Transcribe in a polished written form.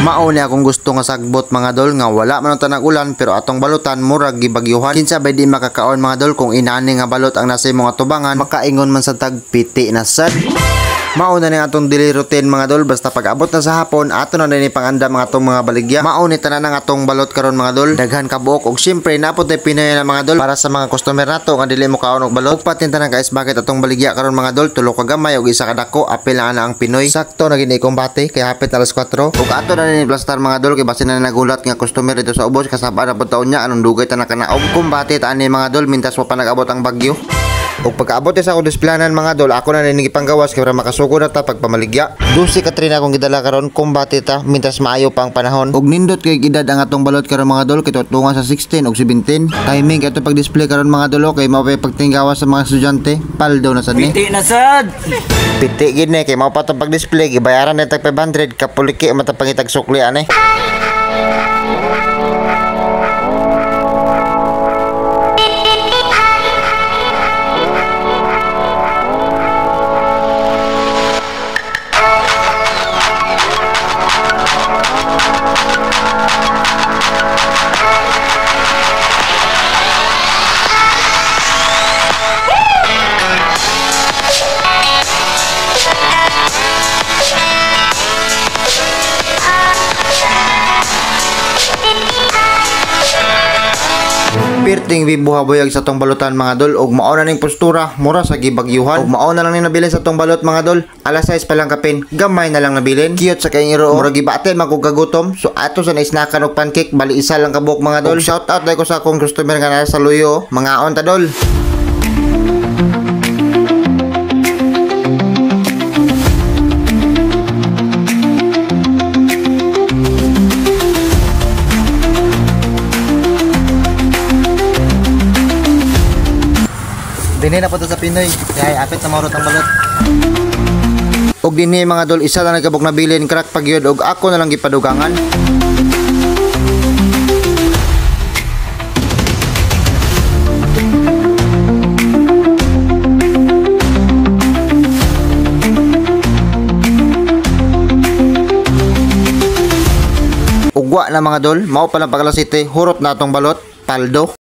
Mao ni akong gusto nga sagbot mga dol nga wala man tanang ulan pero atong balutan murag gibagyuhan. Kinsa bay di makakaon mga dol kung inani nga balot ang nasa mga tubangan makaingon man sa tagpiti na sad. Mauna ni atong daily routine mga dol basta pag abot na sa hapon ato na ni panganda mga atong mga baligya. Mauni tanan ang atong balot karon mga dol. Daghan ka buok og syempre napod tay Pinoy na mga dol para sa mga customer nato nga dili mo kaon og balot. Ug patin tanan guys bakit atong baligya karon mga dol tulo ka gamay og isa ka dako apil na ang Pinoy. Sakto na gini kombate kay hapit alas 4. Ug ato na ni plastar mga dol kay basin na nagulat nga customer dito sa ubos kasaba na pud taon niya anong dugay ta na kanaog kombate ta ani mga dol mintas mo pa nag-abot ang bagyo. Ug pagkaabot sa ako displanan mga dol ako na ning ipanggawas kay para makasuko na ta pagpamaligya. 12 ka trina akong gidala karon kombate ta mintas maayo pa ang panahon. Ug nindot kay edad ang atong balot karon mga dol kay tutungan sa 16 ug 17. Timing kay ato pag-display karon mga dol kay mao pay pagtinggawas sa mga estudyante. Paldo na sad ni. Piti na sad. Piti gid ni kay mao pa tong pag-display gibayaran na tag 500 kapuliki mata pangitag sukli ani. Pirting bibuhaboyag sa tong balutan mga dol ug mao na ning postura mura sa gibagyuhan ug mao na lang ni nabilin sa tong balot mga dol alas 6 pa lang kapin gamay na lang nabilin cute sa kay iro mura gibate magkugagutom so ato sa naisnakan og pancake bali isa lang kabuk mga dol shout out dai ko sa akong customer nga nasa luyo mga on ta dol. Dinhi na po to sa Pinoy. Kaya apit na maurot ang balot. Og dinhi mga dol isa lang nagkabok na bilin crack pagyod og ako na lang gipadugangan. Ugwa na mga dol, mao pa lang pagkalasite, hurot na atong balot, paldo.